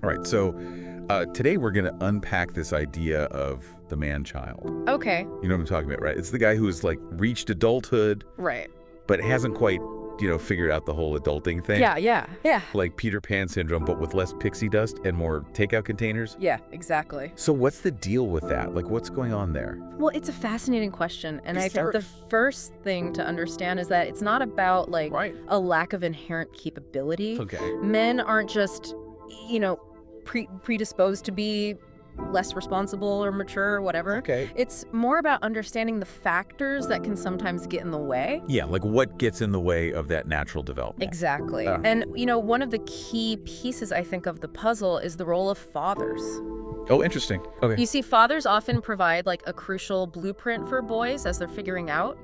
All right, so today we're going to unpack this idea of the man-child. Okay. You know what I'm talking about, right? It's the guy who's like reached adulthood, Right. but hasn't quite, figured out the whole adulting thing. Yeah. Like Peter Pan syndrome, but with less pixie dust and more takeout containers. Yeah, exactly. So what's the deal with that? Like, what's going on there? Well, it's a fascinating question. And I think the first thing to understand is that it's not about, like, a lack of inherent capability. Okay. Men aren't just, predisposed to be less responsible or mature or whatever. Okay. It's more about understanding the factors that can sometimes get in the way. Yeah, like what gets in the way of that natural development? Exactly. And, one of the key pieces, I think, of the puzzle is the role of fathers. Oh, interesting. Okay. You see, fathers often provide like a crucial blueprint for boys as they're figuring out,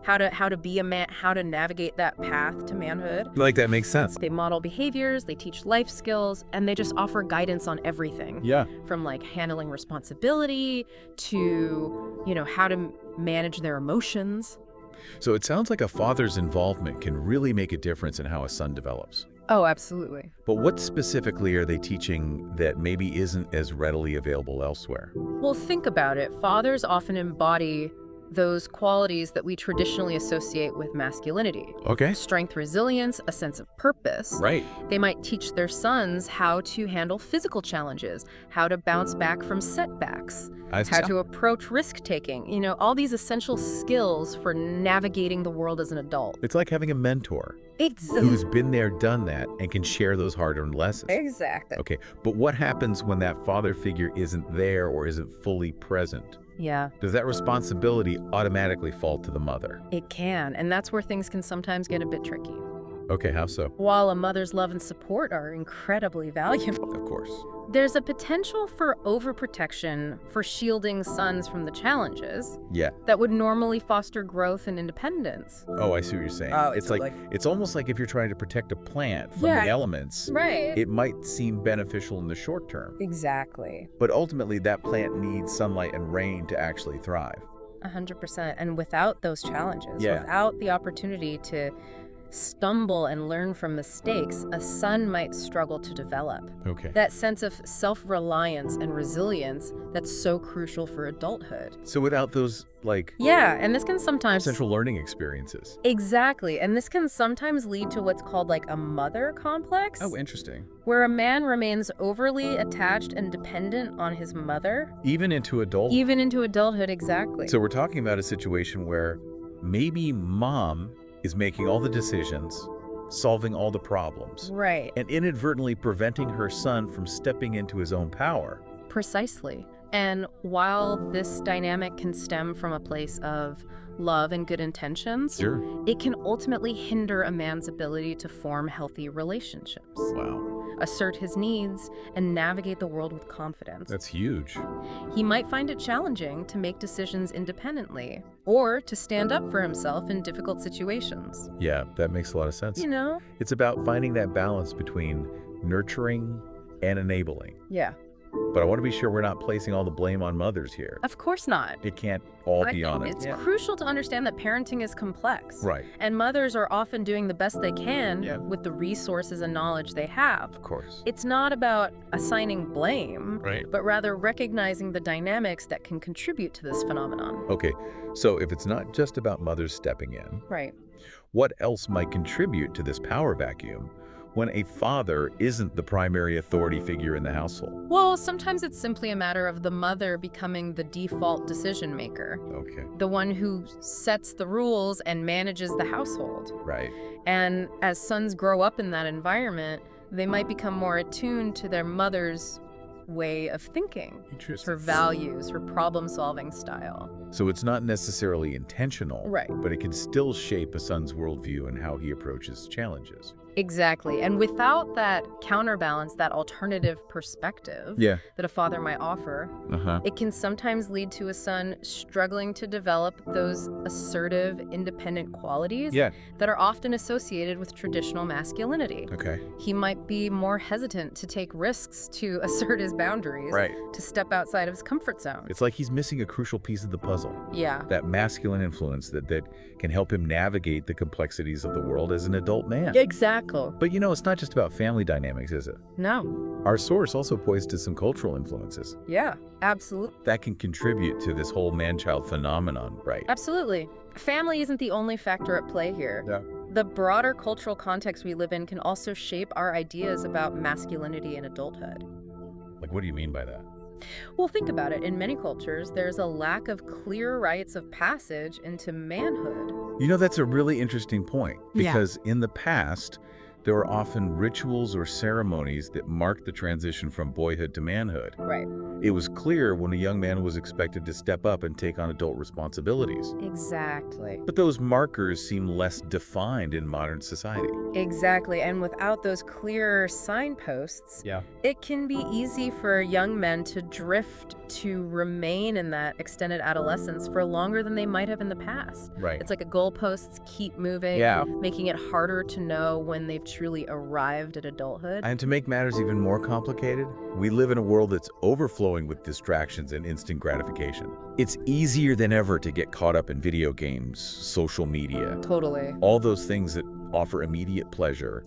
how to be a man, how to navigate that path to manhood. Like, that makes sense. They model behaviors, they teach life skills, and they just offer guidance on everything. Yeah. From like handling responsibility to, how to manage their emotions. So it sounds like a father's involvement can really make a difference in how a son develops. Oh, absolutely. But what specifically are they teaching that maybe isn't as readily available elsewhere? Well, think about it. Fathers often embody those qualities that we traditionally associate with masculinity. Okay. Strength, resilience, a sense of purpose. Right. They might teach their sons how to handle physical challenges, how to bounce back from setbacks, how to approach risk-taking, all these essential skills for navigating the world as an adult. It's like having a mentor Exactly. who's been there, done that, and can share those hard-earned lessons. Exactly. Okay, but what happens when that father figure isn't there or isn't fully present? Yeah. Does that responsibility automatically fall to the mother? It can, and that's where things can sometimes get a bit tricky. Okay, how so? While a mother's love and support are incredibly valuable, Of course. there's a potential for overprotection, for shielding sons from the challenges Yeah. that would normally foster growth and independence. Oh, I see what you're saying. Oh, it's so like it's almost like if you're trying to protect a plant from Yeah. the elements, Right. it might seem beneficial in the short term. Exactly. But ultimately, that plant needs sunlight and rain to actually thrive. 100%. And without those challenges, Yeah. without the opportunity to stumble and learn from mistakes, a son might struggle to develop. Okay. That sense of self-reliance and resilience that's so crucial for adulthood. So without those, Yeah, and this can sometimes... central learning experiences. Exactly, and this can sometimes lead to what's called like a mother complex. Oh, interesting. Where a man remains overly attached and dependent on his mother. Even into adulthood. Even into adulthood, exactly. So we're talking about a situation where maybe mom is making all the decisions, solving all the problems, Right. and inadvertently preventing her son from stepping into his own power. Precisely. And while this dynamic can stem from a place of love and good intentions, Sure. it can ultimately hinder a man's ability to form healthy relationships, Wow. assert his needs, and navigate the world with confidence. That's huge. He might find it challenging to make decisions independently or to stand up for himself in difficult situations. Yeah, that makes a lot of sense. It's about finding that balance between nurturing and enabling. Yeah. But I want to be sure we're not placing all the blame on mothers here. Of course not. It can't all be on it. It's crucial to understand that parenting is complex. Right. And mothers are often doing the best they can with the resources and knowledge they have. Of course. It's not about assigning blame, Right. but rather recognizing the dynamics that can contribute to this phenomenon. Okay, so if it's not just about mothers stepping in, Right. what else might contribute to this power vacuum when a father isn't the primary authority figure in the household? Well, sometimes it's simply a matter of the mother becoming the default decision maker, Okay. the one who sets the rules and manages the household. Right. And as sons grow up in that environment, they might become more attuned to their mother's way of thinking, Interesting. her values, her problem-solving style. So it's not necessarily intentional, Right. but it can still shape a son's worldview and how he approaches challenges. Exactly. And without that counterbalance, that alternative perspective that a father might offer, it can sometimes lead to a son struggling to develop those assertive, independent qualities that are often associated with traditional masculinity. Okay. He might be more hesitant to take risks, to assert his boundaries, Right. to step outside of his comfort zone. It's like he's missing a crucial piece of the puzzle. Yeah. That masculine influence that can help him navigate the complexities of the world as an adult man. Exactly. cycle. But it's not just about family dynamics, is it? No. Our source also points to some cultural influences. Yeah, absolutely. That can contribute to this whole man-child phenomenon, right? Absolutely. Family isn't the only factor at play here. Yeah. The broader cultural context we live in can also shape our ideas about masculinity and adulthood. Like, what do you mean by that? Well, think about it. In many cultures, there's a lack of clear rites of passage into manhood. That's a really interesting point, because in the past, there were often rituals or ceremonies that marked the transition from boyhood to manhood. Right. It was clear when a young man was expected to step up and take on adult responsibilities. Exactly. But those markers seem less defined in modern society. Exactly. And without those clear signposts, it can be easy for young men to drift to remain in that extended adolescence for longer than they might have in the past. Right. It's like the goalposts keep moving, making it harder to know when they've truly arrived at adulthood. And to make matters even more complicated, we live in a world that's overflowing with distractions and instant gratification. It's easier than ever to get caught up in video games, social media. Totally. All those things that offer immediate pleasure,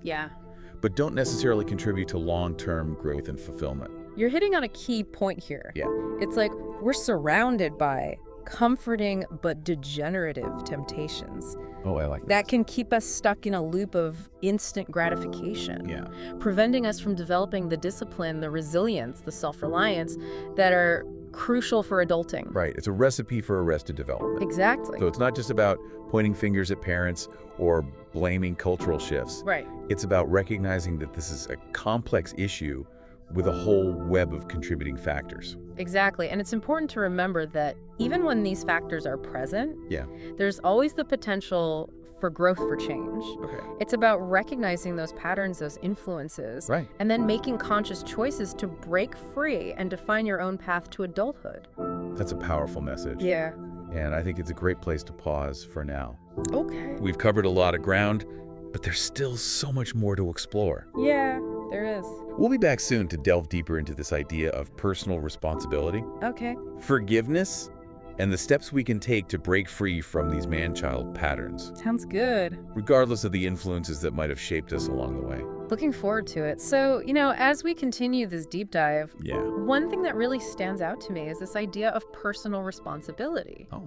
but don't necessarily contribute to long-term growth and fulfillment. You're hitting on a key point here. Yeah. It's like we're surrounded by comforting but degenerative temptations. Oh, I like that can keep us stuck in a loop of instant gratification, preventing us from developing the discipline, the resilience, the self-reliance that are crucial for adulting. Right. It's a recipe for arrested development. Exactly. So it's not just about pointing fingers at parents or blaming cultural shifts. Right. It's about recognizing that this is a complex issue with a whole web of contributing factors. Exactly. And it's important to remember that even when these factors are present, there's always the potential for growth, for change. Okay. It's about recognizing those patterns, those influences, and then making conscious choices to break free and define your own path to adulthood. That's a powerful message. Yeah. And I think it's a great place to pause for now. Okay. We've covered a lot of ground, but there's still so much more to explore. Yeah, there is. We'll be back soon to delve deeper into this idea of personal responsibility, Okay. forgiveness, and the steps we can take to break free from these man-child patterns, Sounds good. regardless of the influences that might have shaped us along the way. Looking forward to it. So, as we continue this deep dive, one thing that really stands out to me is this idea of personal responsibility. Oh.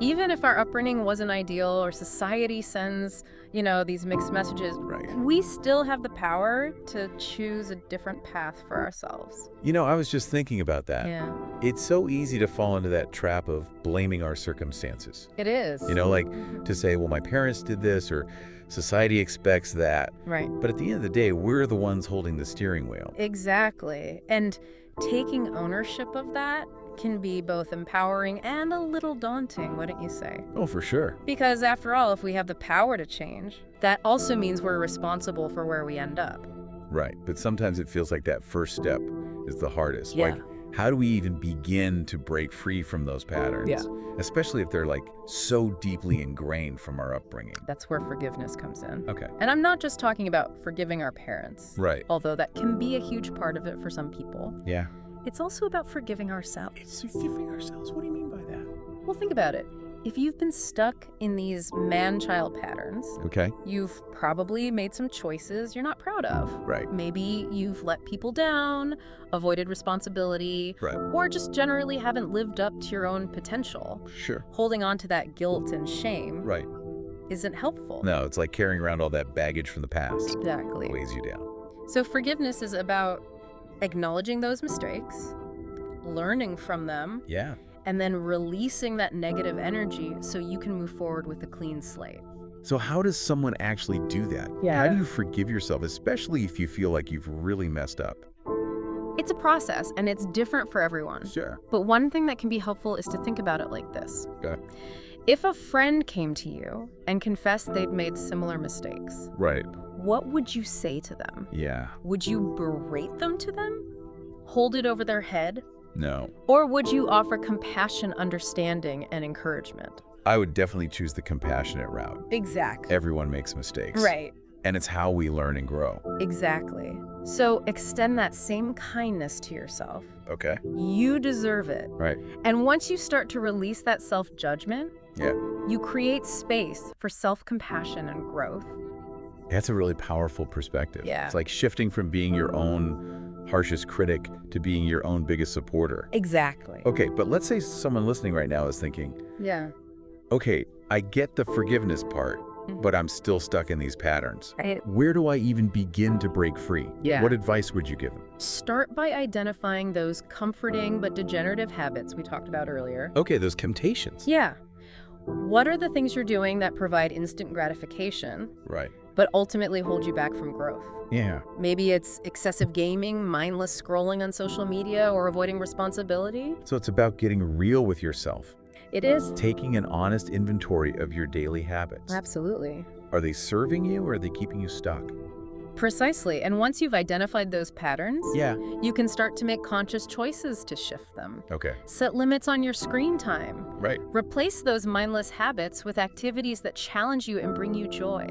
Even if our upbringing wasn't ideal or society sends, these mixed messages, we still have the power to choose a different path for ourselves. I was just thinking about that. Yeah. It's so easy to fall into that trap of blaming our circumstances. It is. Like to say, well, my parents did this, or society expects that. Right. But at the end of the day, we're the ones holding the steering wheel. Exactly. And taking ownership of that can be both empowering and a little daunting, wouldn't you say? Oh, for sure. Because after all, if we have the power to change, that also means we're responsible for where we end up. Right. But sometimes it feels like that first step is the hardest. Yeah. Like, how do we even begin to break free from those patterns? Yeah. Especially if they're so deeply ingrained from our upbringing. That's where forgiveness comes in. Okay. And I'm not just talking about forgiving our parents. Right. Although that can be a huge part of it for some people. Yeah. It's also about forgiving ourselves. It's forgiving ourselves? What do you mean by that? Well, think about it. If you've been stuck in these man-child patterns, you've probably made some choices you're not proud of. Right. Maybe you've let people down, avoided responsibility, or just generally haven't lived up to your own potential. Sure. Holding on to that guilt and shame isn't helpful. No, it's like carrying around all that baggage from the past. Exactly. It weighs you down. So forgiveness is about acknowledging those mistakes, learning from them, and then releasing that negative energy so you can move forward with a clean slate. So how does someone actually do that? Yeah. How do you forgive yourself, especially if you feel like you've really messed up? It's a process, and it's different for everyone. Sure. But one thing that can be helpful is to think about it like this. Okay. If a friend came to you and confessed they'd made similar mistakes, what would you say to them? Yeah. Would you berate them to them? Hold it over their head? No. Or would you offer compassion, understanding, and encouragement? I would definitely choose the compassionate route. Exactly. Everyone makes mistakes. Right. And it's how we learn and grow. Exactly. So extend that same kindness to yourself. Okay. You deserve it. Right. And once you start to release that self-judgment, Yeah. you create space for self-compassion and growth. That's a really powerful perspective. Yeah. It's like shifting from being your own harshest critic to being your own biggest supporter. Exactly. Okay, but let's say someone listening right now is thinking, Yeah. okay, I get the forgiveness part, but I'm still stuck in these patterns. Right. Where do I even begin to break free? Yeah. What advice would you give them? Start by identifying those comforting but degenerative habits we talked about earlier. Okay, those temptations. Yeah. What are the things you're doing that provide instant gratification, Right. but ultimately hold you back from growth? Yeah. Maybe it's excessive gaming, mindless scrolling on social media, or avoiding responsibility. So it's about getting real with yourself. It is. Taking an honest inventory of your daily habits. Absolutely. Are they serving you or are they keeping you stuck? Precisely. And once you've identified those patterns, Yeah. you can start to make conscious choices to shift them. Okay. Set limits on your screen time. Right. Replace those mindless habits with activities that challenge you and bring you joy.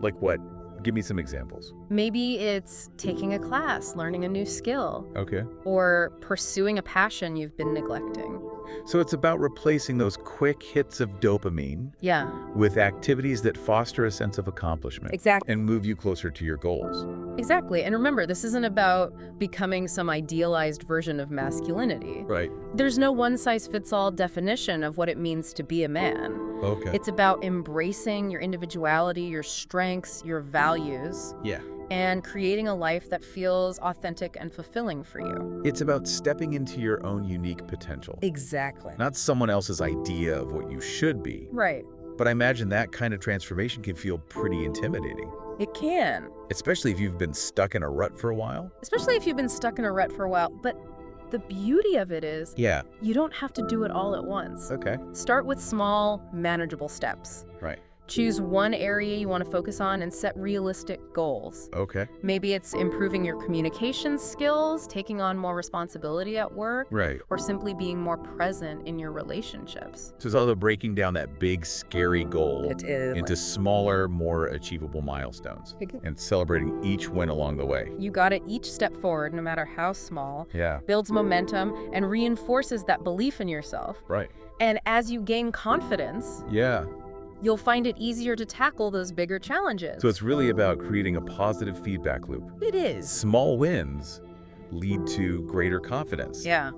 Like what? Give me some examples. Maybe it's taking a class, learning a new skill, Okay. or pursuing a passion you've been neglecting. So it's about replacing those quick hits of dopamine Yeah, with activities that foster a sense of accomplishment. exactly. And move you closer to your goals. Exactly. And remember, this isn't about becoming some idealized version of masculinity. Right. There's no one-size-fits-all definition of what it means to be a man. Okay. It's about embracing your individuality, your strengths, your values, Yeah. and creating a life that feels authentic and fulfilling for you. It's about stepping into your own unique potential. Exactly. Not someone else's idea of what you should be. Right. But I imagine that kind of transformation can feel pretty intimidating. It can. Especially if you've been stuck in a rut for a while. Especially if you've been stuck in a rut for a while. But the beauty of it is, Yeah. you don't have to do it all at once. Okay. Start with small, manageable steps. Right. Choose one area you want to focus on and set realistic goals. Okay. Maybe it's improving your communication skills, taking on more responsibility at work, Right. or simply being more present in your relationships. So it's all about breaking down that big, scary goal It is. into smaller, more achievable milestones and celebrating each win along the way. You got it. Each step forward, no matter how small, Yeah. builds momentum and reinforces that belief in yourself. Right. And as you gain confidence, Yeah. you'll find it easier to tackle those bigger challenges. So it's really about creating a positive feedback loop. It is. Small wins lead to greater confidence, Yeah,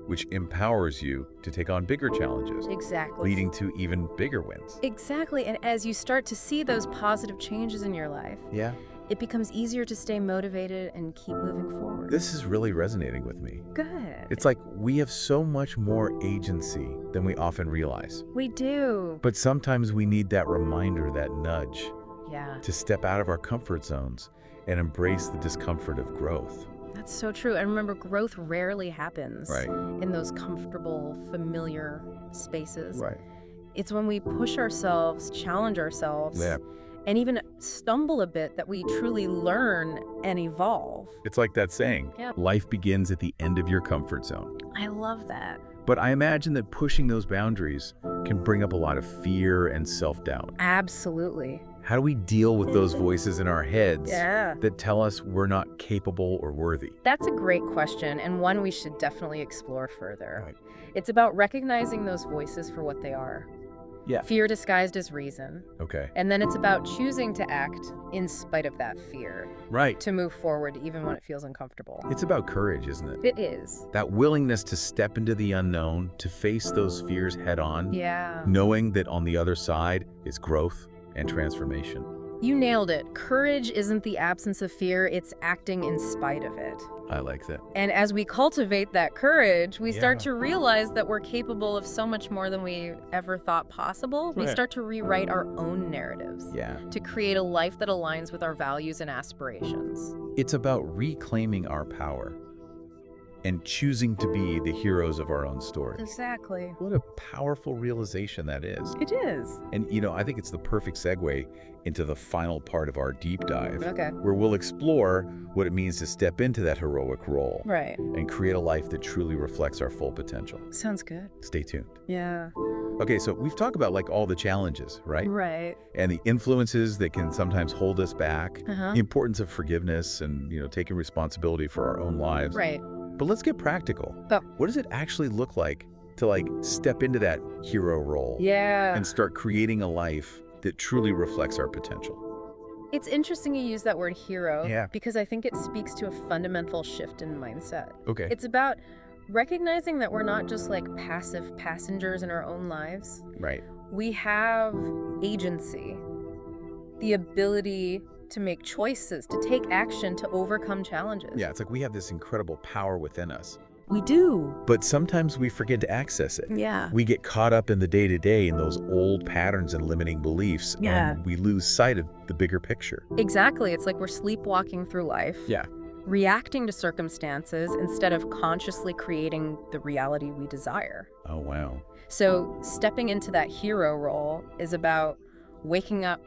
which empowers you to take on bigger challenges, exactly. leading to even bigger wins. Exactly. And as you start to see those positive changes in your life, Yeah. it becomes easier to stay motivated and keep moving forward. This is really resonating with me. Good. It's like we have so much more agency than we often realize. We do. But sometimes we need that reminder, that nudge, Yeah, to step out of our comfort zones and embrace the discomfort of growth. that's so true. And remember, growth rarely happens Right. in those comfortable, familiar spaces. Right. It's when we push ourselves, challenge ourselves, Yeah. and even stumble a bit that we truly learn and evolve. It's like that saying, Yeah. life begins at the end of your comfort zone. I love that. But I imagine that pushing those boundaries can bring up a lot of fear and self-doubt. Absolutely. How do we deal with those voices in our heads Yeah. that tell us we're not capable or worthy? That's a great question, and one we should definitely explore further. Right. It's about recognizing those voices for what they are. Yeah. Fear disguised as reason. Okay. And then it's about choosing to act in spite of that fear, Right. to move forward even when it feels uncomfortable. It's about courage, isn't it? It is. That willingness to step into the unknown, to face those fears head on, Yeah. knowing that on the other side is growth and transformation. You nailed it. Courage isn't the absence of fear, it's acting in spite of it. I like that. And as we cultivate that courage, we start Yeah. to realize that we're capable of so much more than we ever thought possible. We Right. start to rewrite our own narratives Yeah. to create a life that aligns with our values and aspirations. It's about reclaiming our power and choosing to be the heroes of our own story. Exactly. What a powerful realization that is. It is. And, I think it's the perfect segue into the final part of our deep dive, Okay. where we'll explore what it means to step into that heroic role Right. and create a life that truly reflects our full potential. Sounds good. Stay tuned. Yeah. Okay, so we've talked about all the challenges, right? Right. And the influences that can sometimes hold us back, Uh-huh. the importance of forgiveness and, taking responsibility for our own lives. Right. But let's get practical. Oh. What does it actually look like to step into that hero role Yeah. and start creating a life that truly reflects our potential? It's interesting you use that word hero. Yeah. Because I think it speaks to a fundamental shift in mindset. Okay. It's about recognizing that we're not just like passive passengers in our own lives. Right. We have agency, the ability to make choices, to take action, to overcome challenges. Yeah, it's like we have this incredible power within us. We do. But sometimes we forget to access it. Yeah. We get caught up in the day-to-day in those old patterns and limiting beliefs, and we lose sight of the bigger picture. Exactly. It's like we're sleepwalking through life. Yeah. Reacting to circumstances instead of consciously creating the reality we desire. Oh, wow. So stepping into that hero role is about waking up,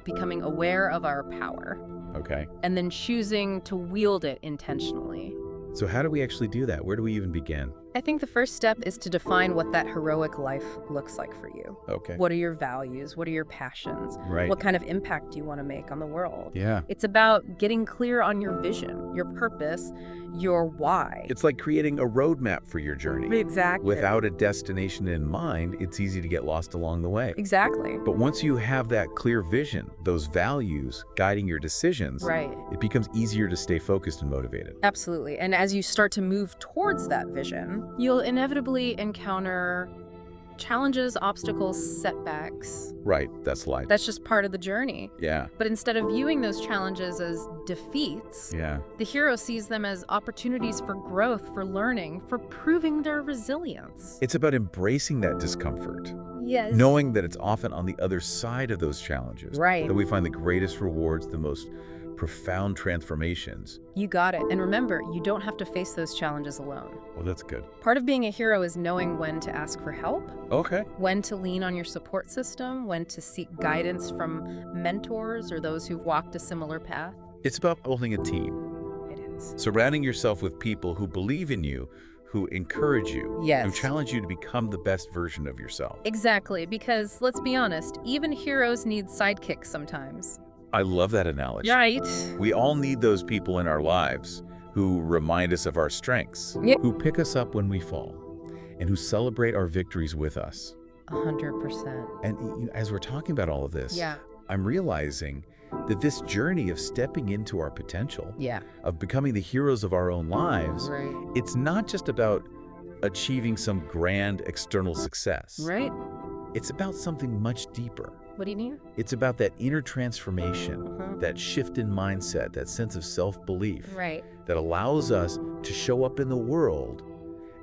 becoming aware of our power. Okay. And then choosing to wield it intentionally. So how do we actually do that? Where do we even begin? I think the first step is to define what that heroic life looks like for you. Okay. What are your values? What are your passions? Right. What kind of impact do you want to make on the world? Yeah. It's about getting clear on your vision, your purpose, your why. It's like creating a roadmap for your journey. Exactly. Without a destination in mind, it's easy to get lost along the way. Exactly. But once you have that clear vision, those values guiding your decisions, Right. it becomes easier to stay focused and motivated. Absolutely. And as you start to move towards that vision, you'll inevitably encounter challenges, obstacles, setbacks. Right, that's life. That's just part of the journey. Yeah. But instead of viewing those challenges as defeats, Yeah. the hero sees them as opportunities for growth, for learning, for proving their resilience. It's about embracing that discomfort. Yes. Knowing that it's often on the other side of those challenges Right. that we find the greatest rewards, the most profound transformations. You got it. And remember, you don't have to face those challenges alone. Well, that's good. Part of being a hero is knowing when to ask for help, Okay. when to lean on your support system, when to seek guidance from mentors or those who've walked a similar path. It's about building a team. It is. Surrounding yourself with people who believe in you, who encourage you, Yes. who challenge you to become the best version of yourself. Exactly, because let's be honest, even heroes need sidekicks sometimes. I love that analogy. Right. We all need those people in our lives who remind us of our strengths, Yep. who pick us up when we fall, and who celebrate our victories with us. 100%. And as we're talking about all of this, Yeah. I'm realizing that this journey of stepping into our potential, Yeah. of becoming the heroes of our own lives, Right. it's not just about achieving some grand external success. Right? It's about something much deeper. What do you mean? It's about that inner transformation, Uh-huh. that shift in mindset, that sense of self-belief Right. that allows us to show up in the world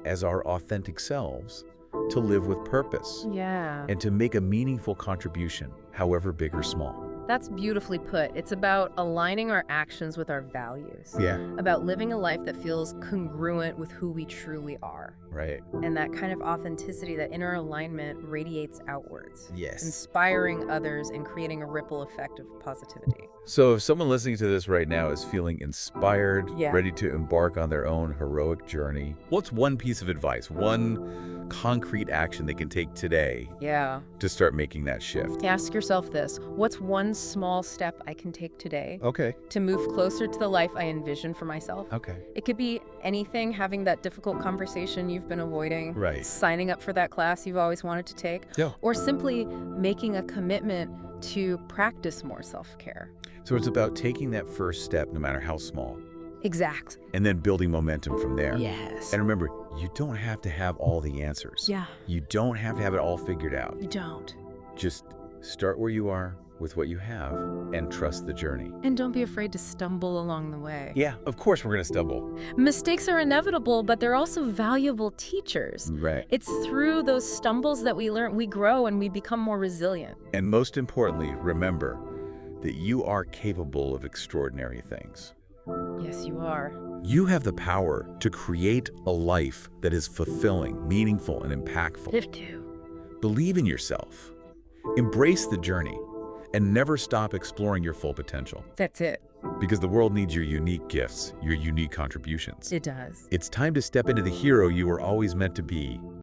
as our authentic selves, to live with purpose, Yeah. and to make a meaningful contribution, however big or small. That's beautifully put. It's about aligning our actions with our values. Yeah. About living a life that feels congruent with who we truly are. Right. And that kind of authenticity, that inner alignment radiates outwards. Yes. Inspiring others and creating a ripple effect of positivity. So if someone listening to this right now is feeling inspired, Yeah. ready to embark on their own heroic journey, what's one piece of advice, one concrete action they can take today Yeah. to start making that shift? Ask yourself this: what's one small step I can take today Okay. to move closer to the life I envision for myself? Okay. It could be anything, having that difficult conversation you've been avoiding, Right. signing up for that class you've always wanted to take, Yeah. or simply making a commitment to practice more self-care. So it's about taking that first step, no matter how small, Exact. and then building momentum from there. Yes. And remember, you don't have to have all the answers. Yeah, You don't have to have it all figured out. you don't. Just start where you are with what you have and trust the journey. And don't be afraid to stumble along the way. Yeah, of course we're going to stumble. Mistakes are inevitable, but they're also valuable teachers. Right. It's through those stumbles that we learn, we grow, and we become more resilient. And most importantly, remember that you are capable of extraordinary things. Yes, you are. You have the power to create a life that is fulfilling, meaningful, and impactful. Live to. Believe in yourself. Embrace the journey. And never stop exploring your full potential. That's it. Because the world needs your unique gifts, your unique contributions. It does. It's time to step into the hero you were always meant to be.